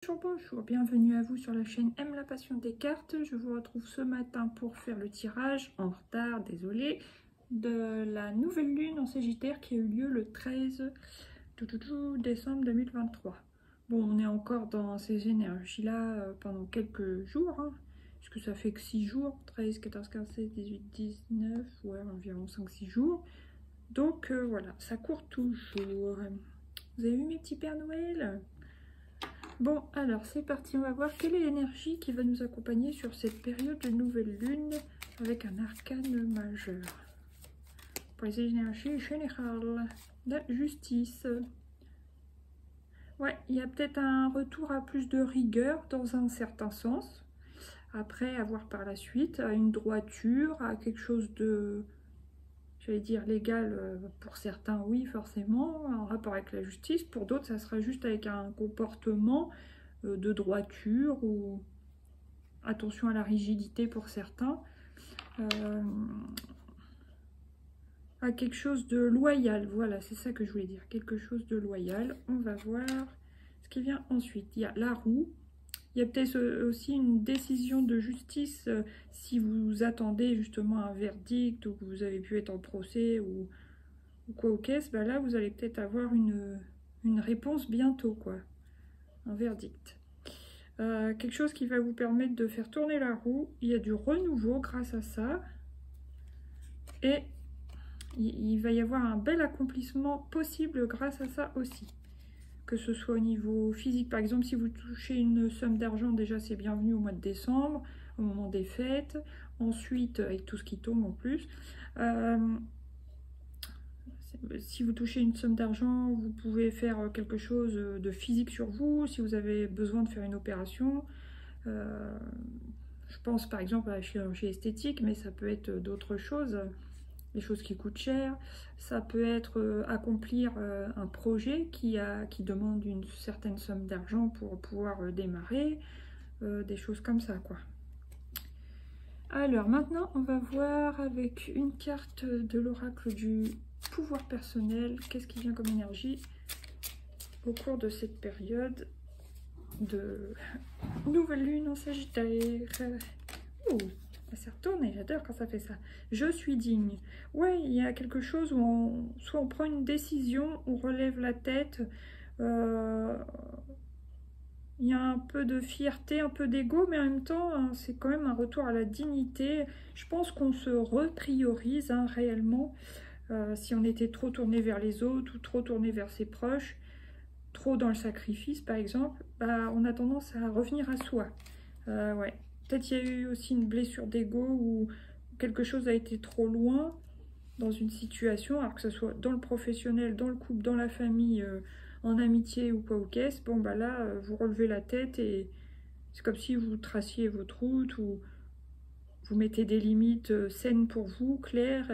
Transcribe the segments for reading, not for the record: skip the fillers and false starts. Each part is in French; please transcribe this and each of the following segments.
Bonjour, bonjour, bienvenue à vous sur la chaîne Aime la passion des cartes. Je vous retrouve ce matin pour faire le tirage, en retard, désolé, de la nouvelle lune en Sagittaire qui a eu lieu le 13 décembre 2023. Bon, on est encore dans ces énergies-là pendant quelques jours, hein, puisque ça fait que 6 jours, 13, 14, 15, 16, 18, 19, ouais, environ 5-6 jours. Donc voilà, ça court toujours. Vous avez vu mes petits Pères Noël? Bon, alors c'est parti, on va voir quelle est l'énergie qui va nous accompagner sur cette période de nouvelle lune avec un arcane majeur. Pour les énergies générales, la justice. Ouais, il y a peut-être un retour à plus de rigueur dans un certain sens. Après, à voir par la suite, à une droiture, à quelque chose de, j'allais dire légal pour certains, oui, forcément, en rapport avec la justice. Pour d'autres, ça sera juste avec un comportement de droiture ou attention à la rigidité pour certains. À quelque chose de loyal, voilà, c'est ça que je voulais dire, quelque chose de loyal. On va voir ce qui vient ensuite. Il y a la roue. Il y a peut-être aussi une décision de justice si vous attendez justement un verdict ou que vous avez pu être en procès ou quoi au caisse. Bah là, vous allez peut-être avoir une réponse bientôt, quoi. Un verdict. Quelque chose qui va vous permettre de faire tourner la roue. Il y a du renouveau grâce à ça. Et il va y avoir un bel accomplissement possible grâce à ça aussi. Que ce soit au niveau physique, par exemple, si vous touchez une somme d'argent, déjà c'est bienvenu au mois de décembre, au moment des fêtes. Ensuite, avec tout ce qui tombe en plus. Si vous touchez une somme d'argent, vous pouvez faire quelque chose de physique sur vous. Si vous avez besoin de faire une opération, je pense par exemple à la chirurgie esthétique, mais ça peut être d'autres choses. Des choses qui coûtent cher, ça peut être accomplir un projet qui demande une certaine somme d'argent pour pouvoir démarrer, des choses comme ça, quoi. Alors maintenant, on va voir avec une carte de l'oracle du pouvoir personnel, qu'est-ce qui vient comme énergie au cours de cette période de nouvelle lune en Sagittaire. Ça retourne et j'adore quand ça fait ça. Je suis digne. Ouais, il y a quelque chose où soit on prend une décision, on relève la tête. Il y a un peu de fierté, un peu d'ego, mais en même temps, hein, c'est quand même un retour à la dignité. Je pense qu'on se repriorise hein, réellement. Si on était trop tourné vers les autres ou trop tourné vers ses proches, trop dans le sacrifice par exemple, bah, on a tendance à revenir à soi. Ouais. Peut-être il y a eu aussi une blessure d'ego ou quelque chose a été trop loin dans une situation, alors que ce soit dans le professionnel, dans le couple, dans la famille, en amitié ou quoi au caisse. Bon bah là, vous relevez la tête et c'est comme si vous traciez votre route ou vous mettez des limites saines pour vous, claires,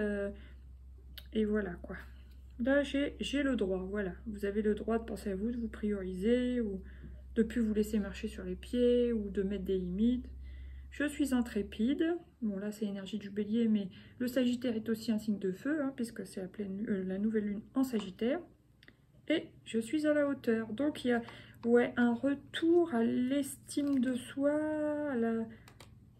et voilà quoi. Là j'ai le droit, voilà. Vous avez le droit de penser à vous, de vous prioriser ou de plus vous laisser marcher sur les pieds ou de mettre des limites. Je suis intrépide. Bon, là, c'est l'énergie du bélier, mais le Sagittaire est aussi un signe de feu, hein, puisque c'est la nouvelle lune en Sagittaire. Et je suis à la hauteur. Donc, il y a ouais, un retour à l'estime de soi, à la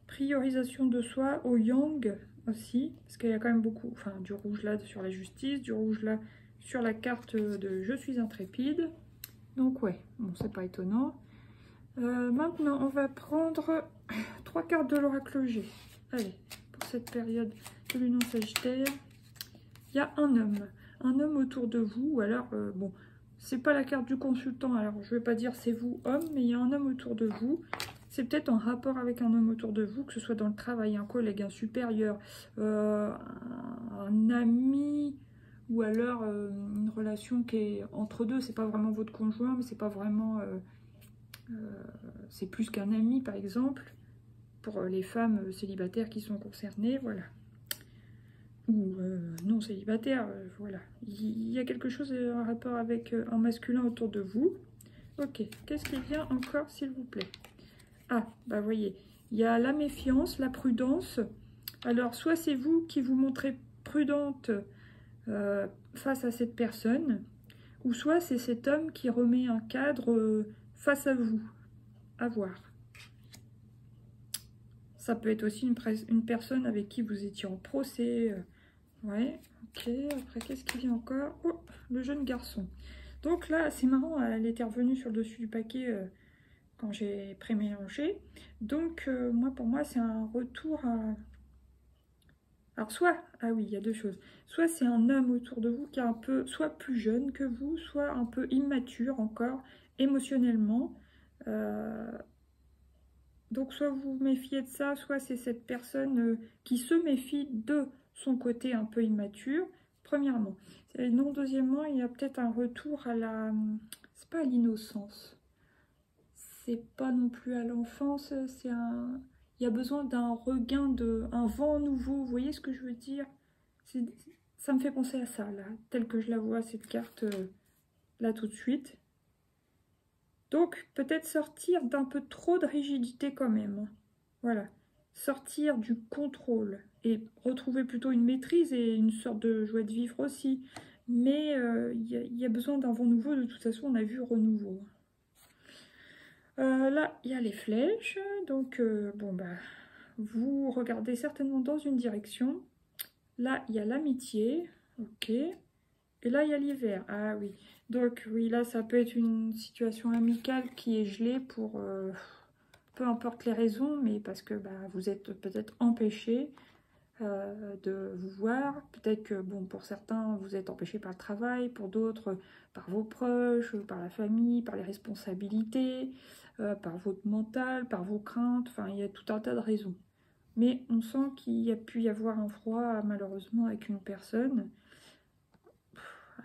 priorisation de soi, au yang aussi, parce qu'il y a quand même beaucoup, enfin, du rouge là sur la justice, du rouge là sur la carte de je suis intrépide. Donc, ouais, bon, c'est pas étonnant. Maintenant, on va prendre 3 cartes de l'oracle G. Allez, pour cette période de lune en Sagittaire, il y a un homme autour de vous, ou alors, bon, c'est pas la carte du consultant, alors je vais pas dire c'est vous, homme, mais il y a un homme autour de vous. C'est peut-être en rapport avec un homme autour de vous, que ce soit dans le travail, un collègue, un supérieur, un ami, ou alors une relation qui est entre deux. C'est pas vraiment votre conjoint, mais c'est pas vraiment... c'est plus qu'un ami par exemple pour les femmes célibataires qui sont concernées, voilà, ou non célibataires, voilà. Il y a quelque chose en rapport avec un masculin autour de vous. Ok, qu'est-ce qui vient encore s'il vous plaît? Ah, bah voyez, il y a la méfiance, la prudence. Alors soit c'est vous qui vous montrez prudente face à cette personne, ou soit c'est cet homme qui remet un cadre face à vous. à voir. Ça peut être aussi une personne avec qui vous étiez en procès. Ouais, ok. Après, qu'est-ce qui vient encore? Oh, le jeune garçon. Donc là, c'est marrant, elle était revenue sur le dessus du paquet quand j'ai pré-mélangé. Donc, pour moi, c'est un retour à... Alors, soit, ah oui, il y a deux choses. Soit c'est un homme autour de vous qui est un peu, soit plus jeune que vous, soit un peu immature encore, émotionnellement. Donc, soit vous vous méfiez de ça, soit c'est cette personne qui se méfie de son côté un peu immature, premièrement. Non, deuxièmement, il y a peut-être un retour à la... C'est pas à l'innocence. C'est pas non plus à l'enfance, c'est un... Il y a besoin d'un regain, un vent nouveau, vous voyez ce que je veux dire? Ça me fait penser à ça, là, telle que je la vois, cette carte, là, tout de suite. Donc, peut-être sortir d'un peu trop de rigidité quand même. Voilà. Sortir du contrôle et retrouver plutôt une maîtrise et une sorte de joie de vivre aussi. Mais il y a besoin d'un vent nouveau, de toute façon, on a vu renouveau. Là, il y a les flèches, donc vous regardez certainement dans une direction. Là, il y a l'amitié, ok. Et là, il y a l'hiver, ah oui. Donc oui, là, ça peut être une situation amicale qui est gelée pour peu importe les raisons, mais parce que vous êtes peut-être empêché de vous voir. Peut-être que, bon, pour certains, vous êtes empêché par le travail, pour d'autres, par vos proches, par la famille, par les responsabilités, par votre mental, par vos craintes. Enfin, il y a tout un tas de raisons. Mais on sent qu'il y a pu y avoir un froid, malheureusement, avec une personne.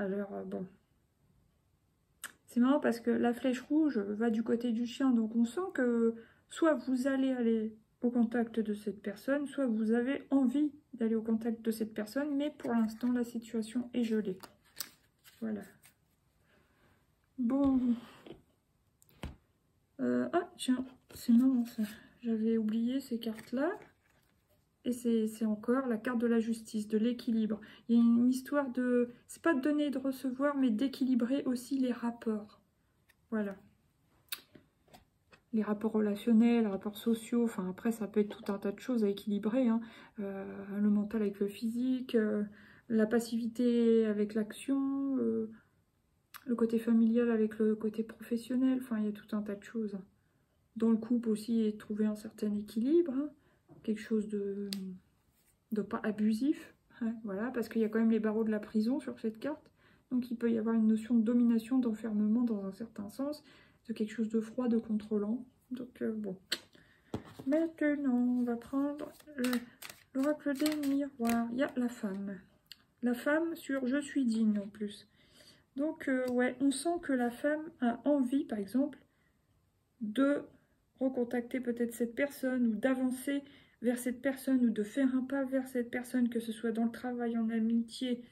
Alors, bon. C'est marrant parce que la flèche rouge va du côté du chien. Donc, on sent que soit vous allez aller au contact de cette personne, soit vous avez envie d'aller au contact de cette personne, mais pour l'instant, la situation est gelée. Voilà. Bon. Ah, tiens, c'est marrant ça. J'avais oublié ces cartes-là. Et c'est encore la carte de la justice, de l'équilibre. Il y a une histoire de... C'est pas de donner et de recevoir, mais d'équilibrer aussi les rapports. Voilà. Les rapports relationnels, les rapports sociaux, enfin après ça peut être tout un tas de choses à équilibrer, hein. Le mental avec le physique, la passivité avec l'action, le côté familial avec le côté professionnel, enfin il y a tout un tas de choses. Dans le couple aussi, et trouver un certain équilibre, hein. Quelque chose de pas abusif, hein, voilà, parce qu'il y a quand même les barreaux de la prison sur cette carte, donc il peut y avoir une notion de domination, d'enfermement dans un certain sens, de quelque chose de froid, de contrôlant. Donc bon. Maintenant, on va prendre l'oracle des miroirs. Il y a la femme. La femme sur je suis digne en plus. Donc ouais, on sent que la femme a envie, par exemple, de recontacter peut-être cette personne ou d'avancer vers cette personne ou de faire un pas vers cette personne, que ce soit dans le travail, en amitié,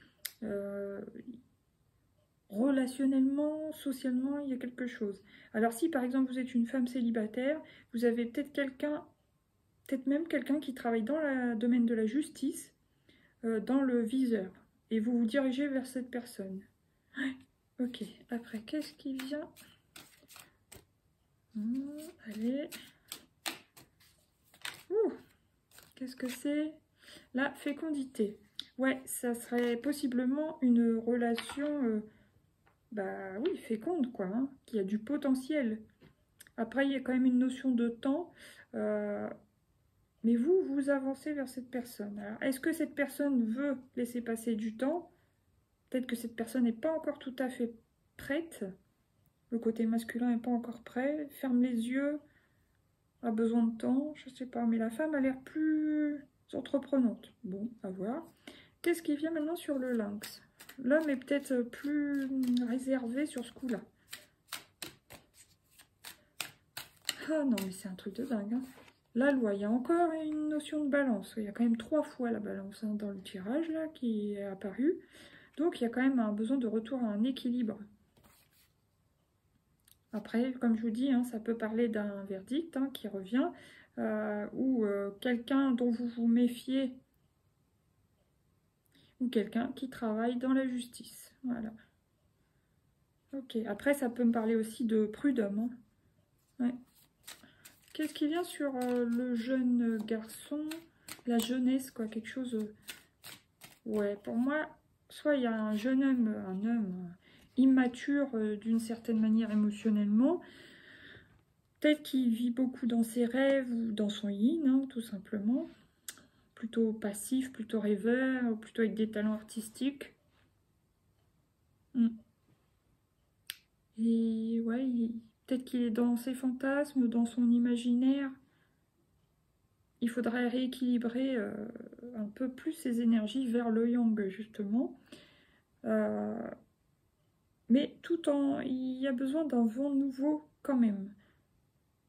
relationnellement, socialement, il y a quelque chose. Alors si par exemple vous êtes une femme célibataire, vous avez peut-être quelqu'un, peut-être même quelqu'un qui travaille dans le domaine de la justice, dans le viseur, et vous vous dirigez vers cette personne. Ok, après, qu'est-ce qui vient? Allez. Qu'est-ce que c'est? La fécondité. Ouais, ça serait possiblement une relation... oui, féconde, quoi, hein, qui a du potentiel. Après, il y a quand même une notion de temps, mais vous avancez vers cette personne. Alors, est-ce que cette personne veut laisser passer du temps? Peut-être que cette personne n'est pas encore tout à fait prête. Le côté masculin n'est pas encore prêt. Ferme les yeux, a besoin de temps, je sais pas. Mais la femme a l'air plus entreprenante. Bon, à voir. Qu'est-ce qui vient maintenant sur le lynx? L'homme est peut-être plus réservé sur ce coup-là. Ah non, mais c'est un truc de dingue, hein. La loi, il y a encore une notion de balance. Il y a quand même 3 fois la balance, hein, dans le tirage là qui est apparu. Donc il y a quand même un besoin de retour à un équilibre. Après, comme je vous dis, hein, ça peut parler d'un verdict, hein, qui revient, ou quelqu'un dont vous vous méfiez, ou quelqu'un qui travaille dans la justice. Voilà. Ok, après ça peut me parler aussi de prud'homme, hein. Ouais. Qu'est-ce qui vient sur le jeune garçon? La jeunesse, quoi, quelque chose... ouais, pour moi, soit il y a un jeune homme, immature d'une certaine manière émotionnellement. Peut-être qu'il vit beaucoup dans ses rêves ou dans son yin, hein, tout simplement. Plutôt passif, plutôt rêveur, plutôt avec des talents artistiques. Et ouais, peut-être qu'il est dans ses fantasmes, dans son imaginaire. Il faudrait rééquilibrer un peu plus ses énergies vers le yang, justement. Mais tout en... il y a besoin d'un vent nouveau quand même.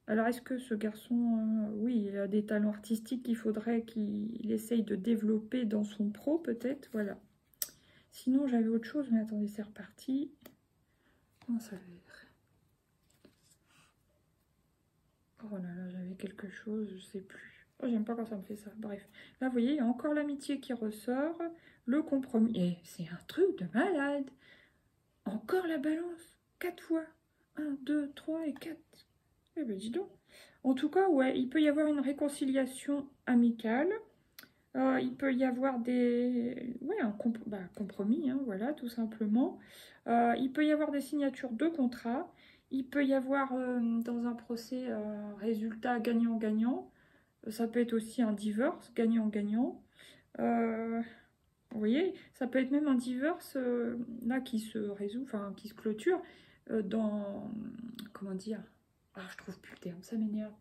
Alors, est-ce que ce garçon, oui, il a des talents artistiques qu'il faudrait qu'il essaye de développer dans son pro, peut-être, voilà. Sinon, j'avais autre chose, mais attendez, c'est reparti. Comment ça va être? Oh là là, j'avais quelque chose, je sais plus. Oh, j'aime pas quand ça me fait ça. Bref, là, vous voyez, il y a encore l'amitié qui ressort, le compromis. Et c'est un truc de malade. Encore la balance, 4 fois. 1, 2, 3 et 4. Eh ben, dis donc. En tout cas, ouais, il peut y avoir une réconciliation amicale. Il peut y avoir des... ouais, un compromis, hein, voilà, tout simplement. Il peut y avoir des signatures de contrats. Il peut y avoir, dans un procès, résultat gagnant-gagnant. Ça peut être aussi un divorce, gagnant-gagnant. Vous voyez, ça peut être même un divorce, là, qui se résout, enfin, qui se clôture dans... comment dire? Ah, je trouve plus le terme, ça m'énerve.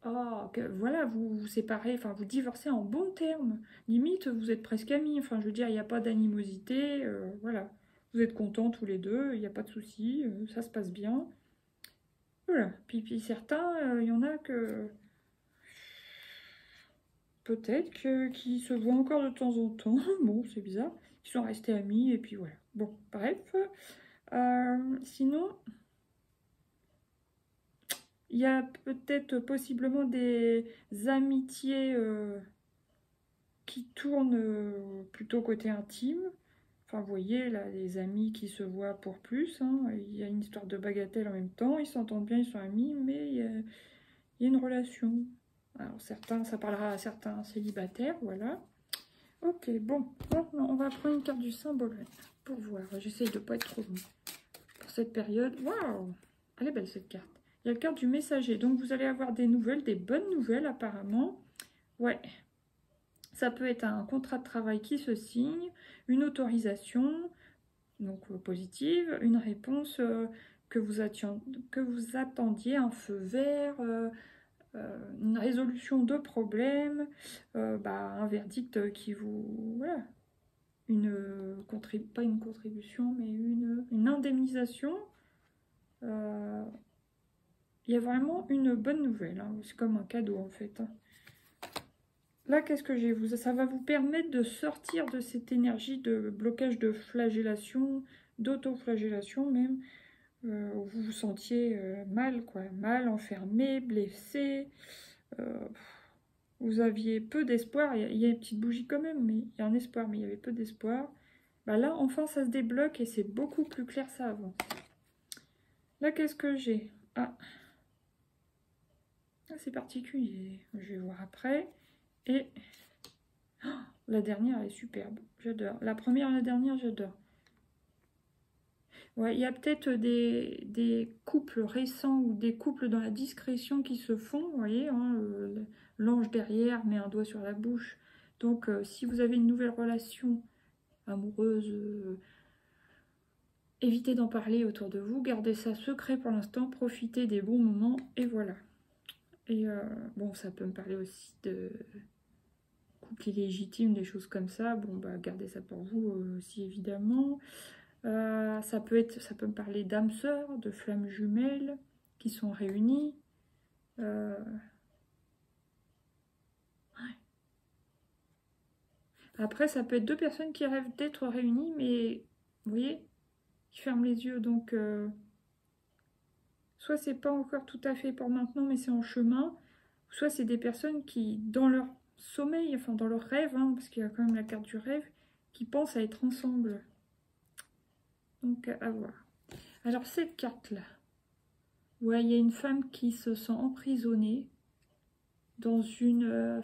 Ah, voilà, vous vous séparez, enfin vous divorcez en bons termes. Limite, vous êtes presque amis. Enfin, je veux dire, il n'y a pas d'animosité. Voilà. Vous êtes contents tous les deux, il n'y a pas de souci, ça se passe bien. Voilà. Puis certains, il y en a que... peut-être qui se voient encore de temps en temps. Bon, c'est bizarre. Ils sont restés amis, et puis voilà. Bon, bref. Sinon... il y a peut-être possiblement des amitiés qui tournent plutôt côté intime. Enfin, vous voyez, là, les amis qui se voient pour plus. Hein. Il y a une histoire de bagatelle en même temps. Ils s'entendent bien, ils sont amis, mais il y a une relation. Alors, certains, ça parlera à certains célibataires, voilà. Ok, bon. Maintenant, on va prendre une carte du symbole pour voir. J'essaye de ne pas être trop long pour cette période. Waouh! Elle est belle, cette carte. Il y a la carte du messager. Donc, vous allez avoir des nouvelles, des bonnes nouvelles, apparemment. Ouais. Ça peut être un contrat de travail qui se signe, une autorisation, donc positive, une réponse que vous attendiez, un feu vert, une résolution de problème, un verdict qui vous... voilà. Pas une contribution, mais une indemnisation. Il y a vraiment une bonne nouvelle, hein. C'est comme un cadeau en fait. Là, qu'est-ce que j'ai? Ça va vous permettre de sortir de cette énergie de blocage, de flagellation, d'autoflagellation même, où vous vous sentiez mal, quoi. Mal, enfermé, blessé. Vous aviez peu d'espoir. Il y a une petite bougie quand même, mais il y a un espoir, mais il y avait peu d'espoir. Bah là, enfin, ça se débloque et c'est beaucoup plus clair ça avance. Là, qu'est-ce que j'ai? Ah, c'est particulier. Je vais voir après. Et oh, la dernière, elle est superbe. J'adore. La première et la dernière, j'adore. Ouais, il y a peut-être des couples récents ou des couples dans la discrétion qui se font. Vous voyez, hein, l'ange derrière met un doigt sur la bouche. Donc, si vous avez une nouvelle relation amoureuse, évitez d'en parler autour de vous. Gardez ça secret pour l'instant. Profitez des bons moments. Et voilà. Et bon, ça peut me parler aussi de couple illégitime, des choses comme ça. Bon, bah, gardez ça pour vous aussi, évidemment. Ça peut me parler d'âmes sœurs, de flammes jumelles qui sont réunies. Ouais. Après, ça peut être deux personnes qui rêvent d'être réunies, mais vous voyez, qui ferment les yeux. Donc, soit c'est pas encore tout à fait pour maintenant, mais c'est en chemin. Soit c'est des personnes qui, dans leur sommeil, enfin dans leur rêve, hein, parce qu'il y a quand même la carte du rêve, qui pensent à être ensemble. Donc, à voir. Alors, cette carte-là, Ouais, il y a une femme qui se sent emprisonnée dans une...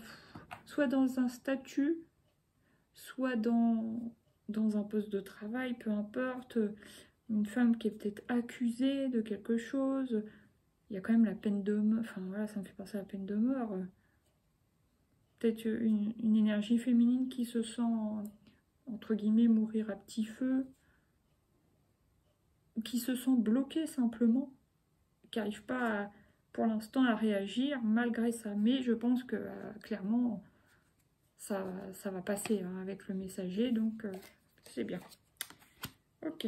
soit dans un statut, soit dans un poste de travail, peu importe. Une femme qui est peut-être accusée de quelque chose. Il y a quand même la peine de mort. Enfin voilà, ça me fait penser à la peine de mort. Peut-être une énergie féminine qui se sent, entre guillemets, mourir à petit feu. Qui se sent bloquée simplement. Qui n'arrive pas, pour l'instant, à réagir malgré ça. Mais je pense que, clairement, ça va passer hein, avec le messager. Donc, c'est bien. Ok.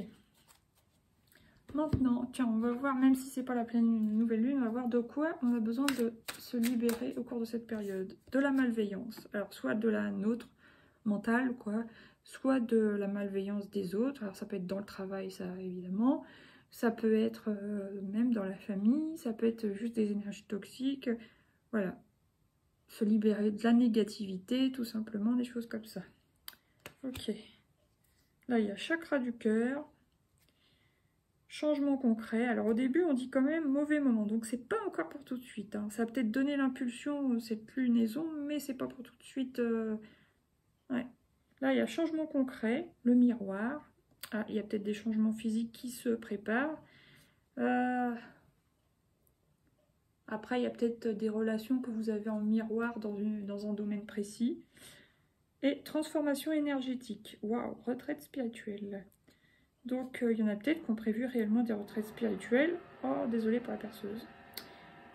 Maintenant, tiens, on va voir, même si c'est pas la pleine nouvelle lune, on va voir de quoi on a besoin de se libérer au cours de cette période. De la malveillance. Alors, soit de la nôtre mentale, quoi, soit de la malveillance des autres. Alors, ça peut être dans le travail, ça, évidemment. Ça peut être même dans la famille. Ça peut être juste des énergies toxiques. Voilà. Se libérer de la négativité, tout simplement, des choses comme ça. Ok. Là, il y a chakra du cœur. Changement concret. Alors au début, on dit quand même mauvais moment. Donc c'est pas encore pour tout de suite. Hein. Ça a peut-être donné l'impulsion, cette lunaison, mais c'est pas pour tout de suite. Ouais. Là, il y a changement concret, le miroir. Ah, il y a peut-être des changements physiques qui se préparent. Après, il y a peut-être des relations que vous avez en miroir dans un domaine précis. Et transformation énergétique. Waouh, retraite spirituelle. Donc, il y en a peut-être qui ont prévu réellement des retraites spirituelles. Oh, désolé pour la perceuse.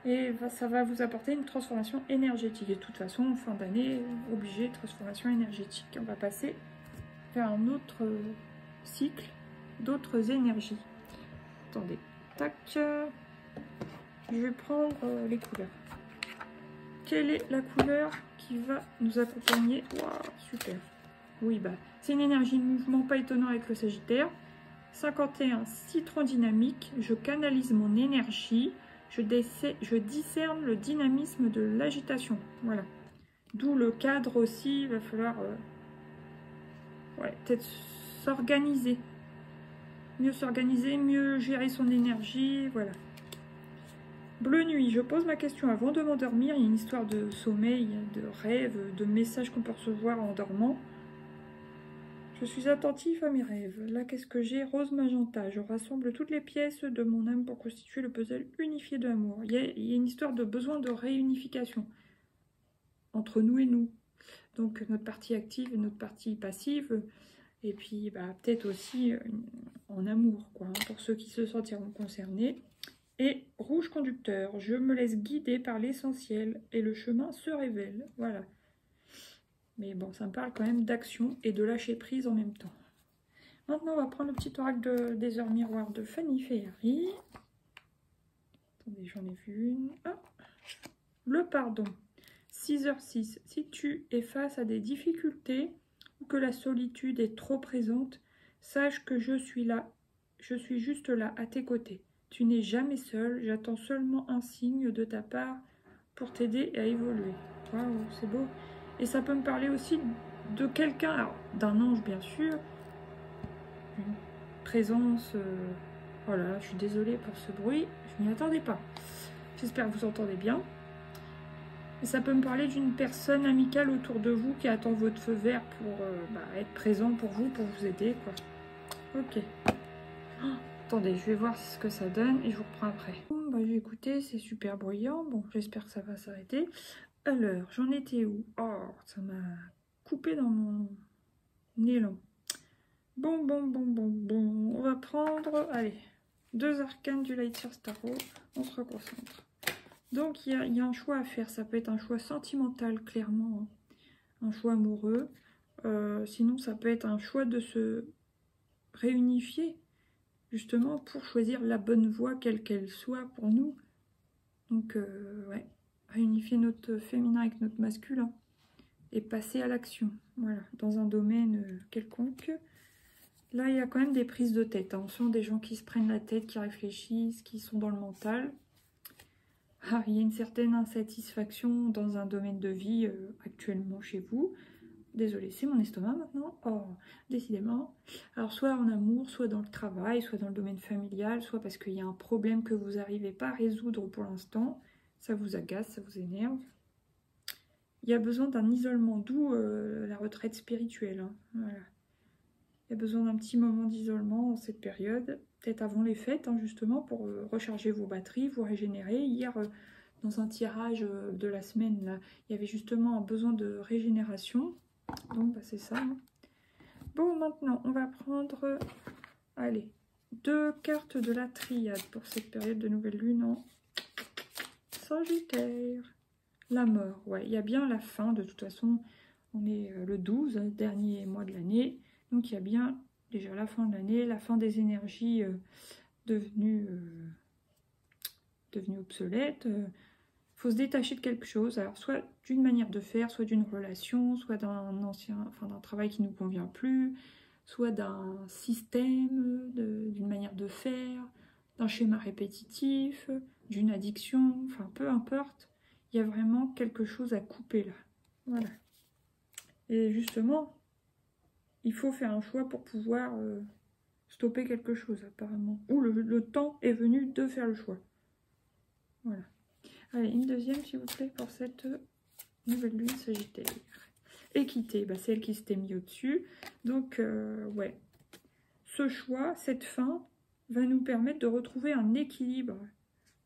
Et ça va vous apporter une transformation énergétique. Et de toute façon, en fin d'année, obligé, transformation énergétique. On va passer vers un autre cycle, d'autres énergies. Attendez, tac. Je vais prendre les couleurs. Quelle est la couleur qui va nous accompagner? Waouh, super. Oui, bah, c'est une énergie de mouvement, pas étonnant avec le Sagittaire. 51, citron dynamique, je canalise mon énergie, je discerne le dynamisme de l'agitation. Voilà. D'où le cadre aussi, il va falloir ouais, peut-être s'organiser. Mieux gérer son énergie, voilà. Bleu nuit, je pose ma question avant de m'endormir. Il y a une histoire de sommeil, de rêve, de messages qu'on peut recevoir en dormant. Je suis attentif à mes rêves. Là, qu'est-ce que j'ai? Rose magenta. Je rassemble toutes les pièces de mon âme pour constituer le puzzle unifié de l'amour. Il y a une histoire de besoin de réunification entre nous et nous. Donc, notre partie active et notre partie passive. Et puis, bah, peut-être aussi en amour, quoi, hein, pour ceux qui se sentiront concernés. Et rouge conducteur. Je me laisse guider par l'essentiel et le chemin se révèle. Voilà. Mais bon, ça me parle quand même d'action et de lâcher prise en même temps. Maintenant, on va prendre le petit oracle des heures miroirs de Fanny Ferry. Attendez, j'en ai vu une. Ah, le pardon. 6h06. Si tu es face à des difficultés ou que la solitude est trop présente, sache que je suis là. Je suis juste là, à tes côtés. Tu n'es jamais seul. J'attends seulement un signe de ta part pour t'aider à évoluer. Waouh, c'est beau. Et ça peut me parler aussi de quelqu'un, alors d'un ange bien sûr, une présence, voilà, je suis désolée pour ce bruit, je n'y attendais pas. J'espère que vous entendez bien. Et ça peut me parler d'une personne amicale autour de vous qui attend votre feu vert pour être présent pour vous aider, quoi. Ok. Oh, attendez, je vais voir ce que ça donne et je vous reprends après. Bon, bah, j'ai écouté, c'est super bruyant, bon, j'espère que ça va s'arrêter. Alors, j'en étais où? Oh, ça m'a coupé dans mon élan. Bon. On va prendre, allez, 2 arcanes du Light Years Tarot. On se reconcentre. Donc, il y a un choix à faire. Ça peut être un choix sentimental, clairement. Hein. Un choix amoureux. Sinon, ça peut être un choix de se réunifier, justement, pour choisir la bonne voie, quelle qu'elle soit pour nous. Donc, ouais. Réunifier notre féminin avec notre masculin et passer à l'action, voilà, dans un domaine quelconque. Là, il y a quand même des prises de tête, hein. On sent des gens qui se prennent la tête, qui réfléchissent, qui sont dans le mental. Ah, il y a une certaine insatisfaction dans un domaine de vie actuellement chez vous. Désolée, c'est mon estomac maintenant. Oh, décidément. Alors, soit en amour, soit dans le travail, soit dans le domaine familial, soit parce qu'il y a un problème que vous n'arrivez pas à résoudre pour l'instant. Ça vous agace, ça vous énerve. Il y a besoin d'un isolement, d'où la retraite spirituelle. Hein. Voilà. Il y a besoin d'un petit moment d'isolement en cette période. Peut-être avant les fêtes, hein, justement, pour recharger vos batteries, vous régénérer. Hier, dans un tirage de la semaine, là, il y avait justement un besoin de régénération. Donc, bah, c'est ça. Hein. Bon, maintenant, on va prendre, allez, 2 cartes de la triade pour cette période de nouvelle lune en Sagittaire. La mort, ouais, il y a bien la fin, de toute façon, on est le 12, dernier mois de l'année. Donc, il y a bien déjà la fin de l'année, la fin des énergies devenues obsolètes. Faut se détacher de quelque chose, alors soit d'une manière de faire, soit d'une relation, soit d'un d'un travail qui ne nous convient plus, soit d'un système, d'une manière de faire, d'un schéma répétitif, d'une addiction, enfin peu importe, il y a vraiment quelque chose à couper là. Voilà. Et justement, il faut faire un choix pour pouvoir stopper quelque chose apparemment. Ou le temps est venu de faire le choix. Voilà. Allez, une deuxième, s'il vous plaît, pour cette nouvelle lune Sagittaire. Équité, bah, c'est elle qui s'était mise au-dessus. Donc, ouais, ce choix, cette fin, va nous permettre de retrouver un équilibre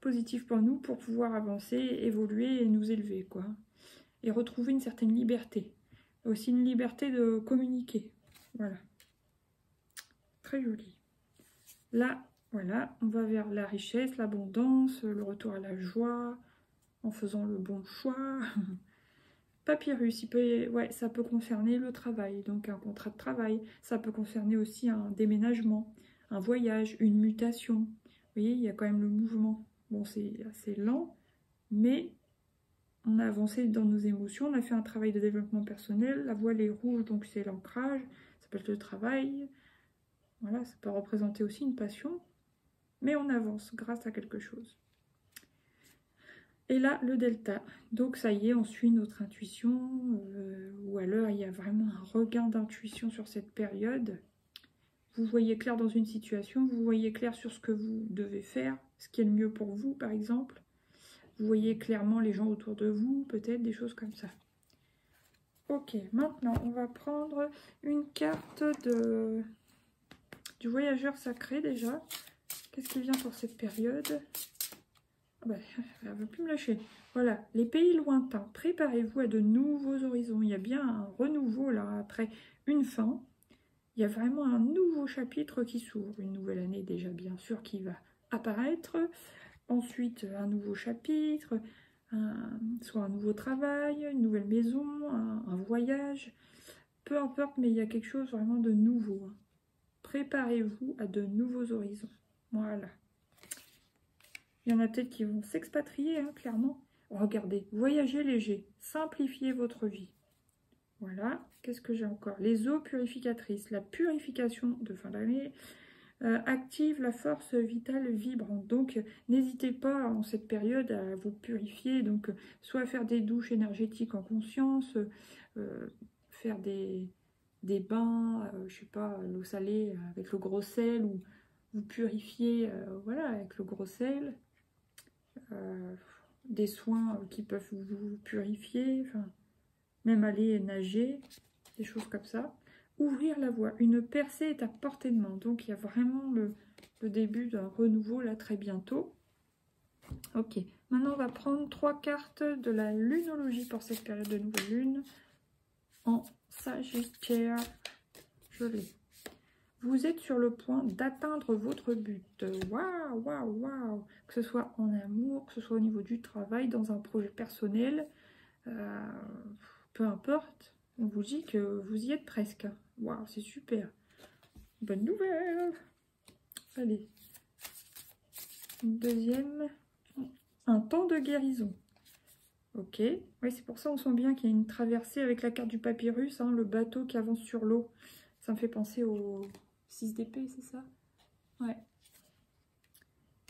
positif pour nous, pour pouvoir avancer, évoluer et nous élever, quoi. Et retrouver une certaine liberté. Aussi une liberté de communiquer. Voilà. Très joli. Là, voilà, on va vers la richesse, l'abondance, le retour à la joie, en faisant le bon choix. Papyrus, ouais, ça peut concerner le travail, donc un contrat de travail. Ça peut concerner aussi un déménagement, un voyage, une mutation. Vous voyez, il y a quand même le mouvement. Bon, c'est assez lent, mais on a avancé dans nos émotions. On a fait un travail de développement personnel. La voile est rouge, donc c'est l'ancrage. Ça peut être le travail. Voilà, ça peut représenter aussi une passion. Mais on avance grâce à quelque chose. Et là, le delta. Donc ça y est, on suit notre intuition, ou alors il y a vraiment un regain d'intuition sur cette période. Vous voyez clair dans une situation, vous voyez clair sur ce que vous devez faire, ce qui est le mieux pour vous, par exemple. Vous voyez clairement les gens autour de vous, peut-être des choses comme ça. Ok, maintenant, on va prendre une carte du voyageur sacré, déjà. Qu'est-ce qui vient pour cette période ? Elle ne veut plus me lâcher. Voilà, les pays lointains, préparez-vous à de nouveaux horizons. Il y a bien un renouveau là, après une fin. Il y a vraiment un nouveau chapitre qui s'ouvre. Une nouvelle année déjà, bien sûr, qui va apparaître. Ensuite, un nouveau chapitre, soit un nouveau travail, une nouvelle maison, un voyage. Peu importe, mais il y a quelque chose vraiment de nouveau. Préparez-vous à de nouveaux horizons. Voilà. Il y en a peut-être qui vont s'expatrier, hein, clairement. Regardez, voyagez léger, simplifiez votre vie. Voilà, qu'est-ce que j'ai encore? Les eaux purificatrices, la purification de fin d'année active la force vitale vibrante. Donc, n'hésitez pas en cette période à vous purifier. Donc, soit faire des douches énergétiques en conscience, faire des bains, je sais pas, l'eau salée avec le gros sel, ou vous purifier, voilà, avec le gros sel. Des soins qui peuvent vous purifier, enfin, même aller nager, des choses comme ça. Ouvrir la voie, une percée est à portée de main, donc il y a vraiment le début d'un renouveau là très bientôt. Ok, maintenant on va prendre 3 cartes de la lunologie pour cette période de nouvelle lune en Sagittaire. Je l'ai. Vous êtes sur le point d'atteindre votre but. Waouh, waouh, waouh. Que ce soit en amour, que ce soit au niveau du travail, dans un projet personnel, peu importe. On vous dit que vous y êtes presque. Waouh, c'est super. Bonne nouvelle. Allez. Une deuxième. Un temps de guérison. Ok. Oui, c'est pour ça on sent bien qu'il y a une traversée avec la carte du papyrus, hein, le bateau qui avance sur l'eau. Ça me fait penser au 6 d'épée, c'est ça? Ouais.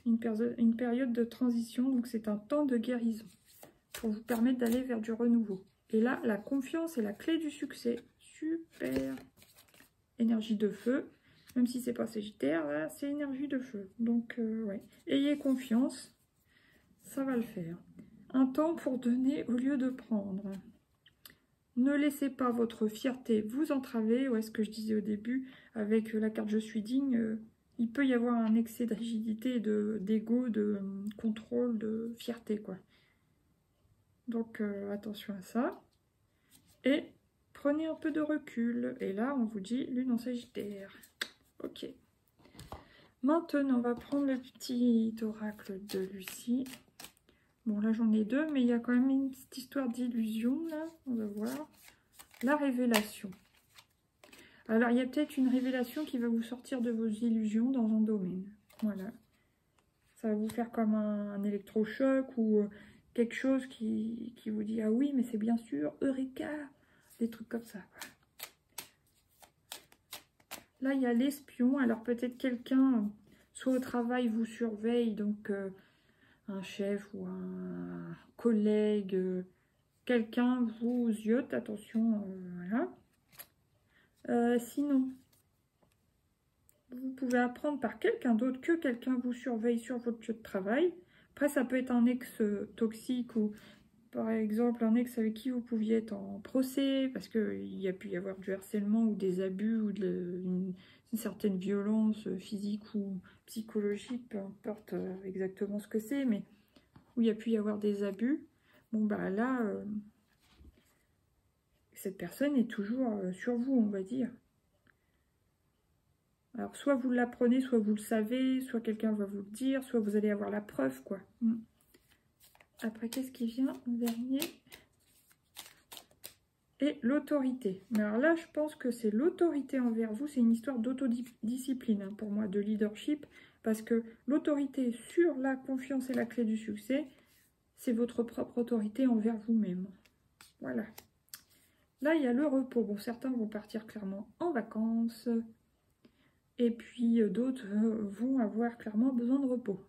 Une période de transition, donc c'est un temps de guérison pour vous permettre d'aller vers du renouveau. Et là, la confiance est la clé du succès. Super. Énergie de feu. Même si c'est pas Sagittaire, là, c'est énergie de feu. Donc, ouais. Ayez confiance. Ça va le faire. Un temps pour donner au lieu de prendre. Ne laissez pas votre fierté vous entraver. Ouais, ce que je disais au début, avec la carte je suis digne, il peut y avoir un excès de rigidité, d'ego, de contrôle, de fierté, quoi. Donc, attention à ça. Et prenez un peu de recul. Et là, on vous dit lune en Sagittaire. Ok. Maintenant, on va prendre le petit oracle de Lucie. Bon, là, j'en ai deux, mais il y a quand même une petite histoire d'illusion, là. On va voir. La révélation. Alors, il y a peut-être une révélation qui va vous sortir de vos illusions dans un domaine. Voilà. Ça va vous faire comme un électrochoc ou quelque chose qui vous dit « Ah oui, mais c'est bien sûr, Eureka !» Des trucs comme ça. Là, il y a l'espion. Alors, peut-être quelqu'un, soit au travail, vous surveille, donc un chef ou un collègue, quelqu'un vous ziote, attention, voilà. Sinon, vous pouvez apprendre par quelqu'un d'autre que quelqu'un vous surveille sur votre lieu de travail. Après, ça peut être un ex toxique ou, par exemple, un ex avec qui vous pouviez être en procès parce qu'il y a pu y avoir du harcèlement ou des abus ou une certaine violence physique ou psychologique, peu importe exactement ce que c'est, mais où il y a pu y avoir des abus. Bon, bah là, cette personne est toujours sur vous, on va dire. Alors, soit vous l'apprenez, soit vous le savez, soit quelqu'un va vous le dire, soit vous allez avoir la preuve, quoi. Après, qu'est-ce qui vient en dernier? Et l'autorité. Mais alors là, je pense que c'est l'autorité envers vous. C'est une histoire d'autodiscipline, hein, pour moi, de leadership. Parce que l'autorité sur la confiance est la clé du succès. C'est votre propre autorité envers vous-même. Voilà. Là, il y a le repos. Bon, certains vont partir clairement en vacances. Et puis d'autres vont avoir clairement besoin de repos.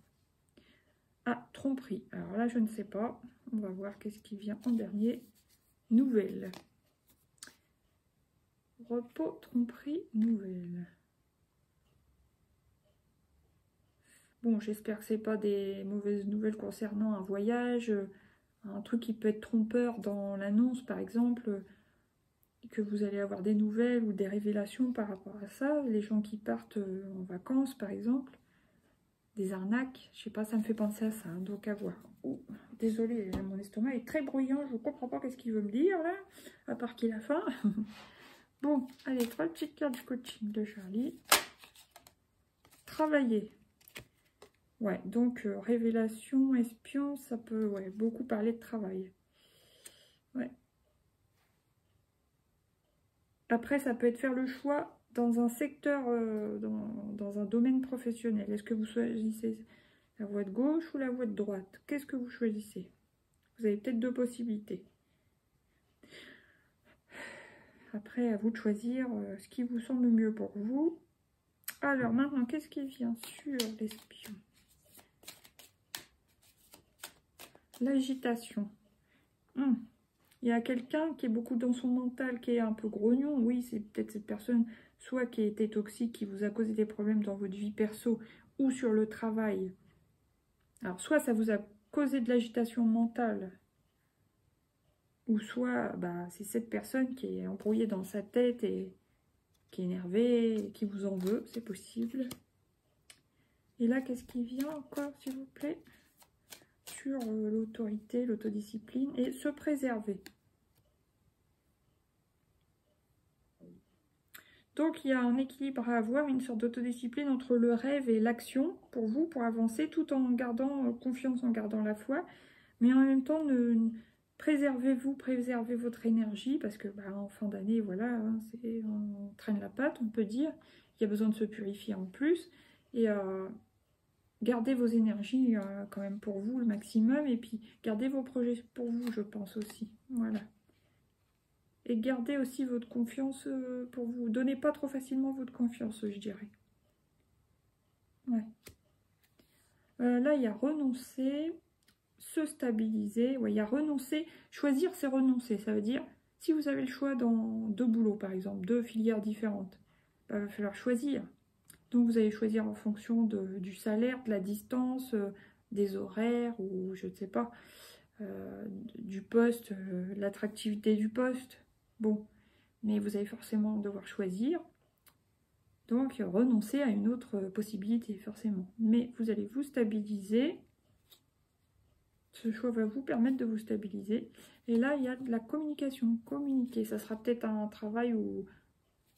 Ah, tromperie. Alors là, je ne sais pas. On va voir qu'est-ce qui vient en dernier. Nouvelle. Repos, tromperie, nouvelle. Bon, j'espère que ce n'est pas des mauvaises nouvelles concernant un voyage, un truc qui peut être trompeur dans l'annonce, par exemple, que vous allez avoir des nouvelles ou des révélations par rapport à ça. Les gens qui partent en vacances, par exemple. Des arnaques, je sais pas, ça me fait penser à ça, hein, donc à voir. Oh, désolée, mon estomac est très bruyant, je comprends pas qu'est-ce qu'il veut me dire, là, à part qu'il a faim. Bon, allez, 3 petites cartes du coaching de Charlie. Travailler. Ouais, donc révélation, espion, ça peut beaucoup parler de travail. Ouais. Après, ça peut être faire le choix dans un secteur, dans un domaine professionnel. Est-ce que vous choisissez la voie de gauche ou la voie de droite? Qu'est-ce que vous choisissez? Vous avez peut-être deux possibilités. Après, à vous de choisir ce qui vous semble mieux pour vous. Alors, maintenant, qu'est-ce qui vient sur l'espion? L'agitation. Il y a quelqu'un qui est beaucoup dans son mental, qui est un peu grognon. Oui, c'est peut-être cette personne, soit qui a été toxique, qui vous a causé des problèmes dans votre vie perso ou sur le travail. Alors, soit ça vous a causé de l'agitation mentale, ou soit c'est cette personne qui est embrouillée dans sa tête et qui est énervée, et qui vous en veut, c'est possible. Et là, qu'est-ce qui vient encore, s'il vous plaît? Sur l'autorité, l'autodiscipline et se préserver. Donc, il y a un équilibre à avoir, une sorte d'autodiscipline entre le rêve et l'action pour vous, pour avancer, tout en gardant confiance, en gardant la foi. Mais en même temps, préservez-vous, préservez votre énergie, parce que en fin d'année, voilà, hein, on traîne la patte, on peut dire. Il y a besoin de se purifier en plus. Et gardez vos énergies quand même pour vous le maximum. Et puis, gardez vos projets pour vous, je pense aussi. Voilà. Et gardez aussi votre confiance pour vous. Donnez pas trop facilement votre confiance, je dirais. Ouais. Là, il y a renoncer. se stabiliser. Ouais, il y a renoncer. Choisir, c'est renoncer. Ça veut dire, si vous avez le choix dans 2 boulots, par exemple, 2 filières différentes, bah, il va falloir choisir. Donc, vous allez choisir en fonction du salaire, de la distance, des horaires, ou je ne sais pas, du poste, l'attractivité du poste. Bon, mais vous allez forcément devoir choisir. Donc, renoncer à une autre possibilité, forcément. Mais vous allez vous stabiliser. Ce choix va vous permettre de vous stabiliser. Et là, il y a de la communication. Communiquer, ça sera peut-être un travail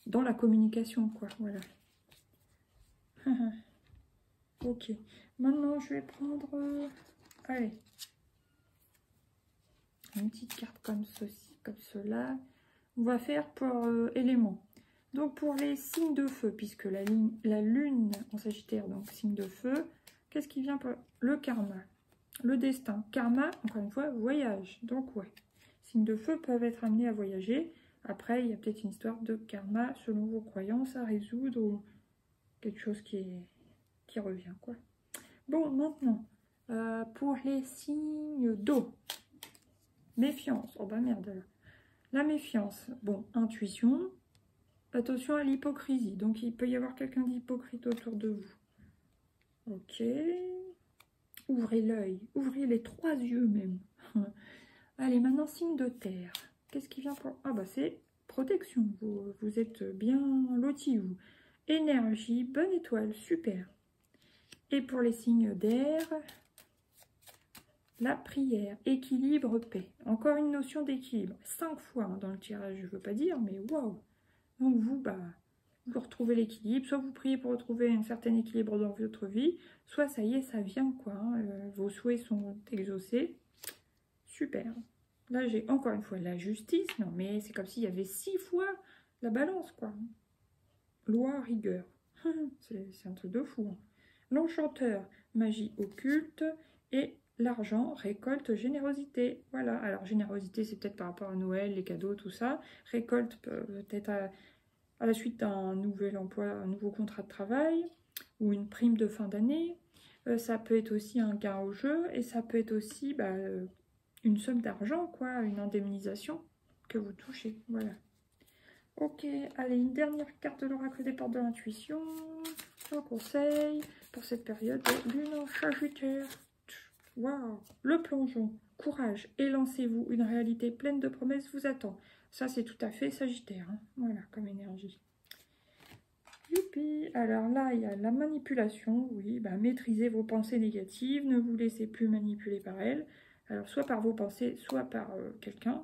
dans la communication, quoi. Voilà. Ok. Maintenant, je vais prendre... allez. Une petite carte comme ceci, comme cela. On va faire pour éléments. Donc pour les signes de feu, puisque la lune en Sagittaire, donc signe de feu, qu'est-ce qui vient pour le karma, le destin. Karma, encore une fois, voyage. Donc ouais, signes de feu peuvent être amenés à voyager. Après, il y a peut-être une histoire de karma selon vos croyances à résoudre ou quelque chose qui revient, quoi. Bon, maintenant, pour les signes d'eau. Méfiance. Oh bah merde. La méfiance. Bon, intuition. Attention à l'hypocrisie. Donc, il peut y avoir quelqu'un d'hypocrite autour de vous. Ok. Ouvrez l'œil. Ouvrez les 3 yeux même. Allez, maintenant, signe de terre. Qu'est-ce qui vient pour... Ah bah c'est protection. Vous êtes bien lotis, vous. Énergie, bonne étoile, super. Et pour les signes d'air, la prière, équilibre, paix. Encore une notion d'équilibre. 5 fois hein, dans le tirage, je ne veux pas dire, mais waouh. Donc vous, bah, vous retrouvez l'équilibre. Soit vous priez pour retrouver un certain équilibre dans votre vie, soit ça y est, ça vient, quoi. Hein, vos souhaits sont exaucés. Super. Là, j'ai encore une fois la justice. Non, mais c'est comme s'il y avait 6 fois la balance, quoi. Loi, rigueur. C'est un truc de fou. Hein. L'enchanteur, magie occulte. Et l'argent, récolte, générosité. Voilà. Alors, générosité, c'est peut-être par rapport à Noël, les cadeaux, tout ça. Récolte, peut-être à la suite d'un nouvel emploi, un nouveau contrat de travail. Ou une prime de fin d'année. Ça peut être aussi un gain au jeu. Et ça peut être aussi... bah, une somme d'argent, quoi, une indemnisation que vous touchez, voilà. Ok, allez, une dernière carte de l'oracle des portes de l'intuition, un conseil pour cette période de lune en Sagittaire. Waouh, le plongeon, courage, élancez-vous, une réalité pleine de promesses vous attend. Ça, c'est tout à fait Sagittaire, hein. Voilà, comme énergie. Youpi. Alors là, il y a la manipulation, oui, bah, maîtrisez vos pensées négatives, ne vous laissez plus manipuler par elles. Alors, soit par vos pensées, soit par quelqu'un.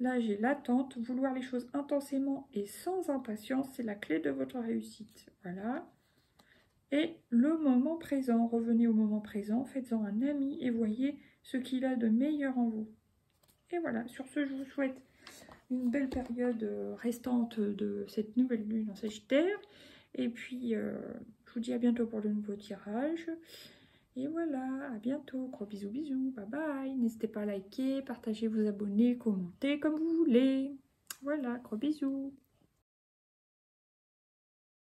Là, j'ai l'attente. Vouloir les choses intensément et sans impatience, c'est la clé de votre réussite. Voilà. Et le moment présent. Revenez au moment présent, faites-en un ami et voyez ce qu'il a de meilleur en vous. Et voilà. Sur ce, je vous souhaite une belle période restante de cette nouvelle lune en Sagittaire. Et puis, je vous dis à bientôt pour le nouveau tirage. Et voilà, à bientôt, gros bisous, bisous, bye bye. N'hésitez pas à liker, partager, vous abonner, commenter comme vous voulez. Voilà, gros bisous.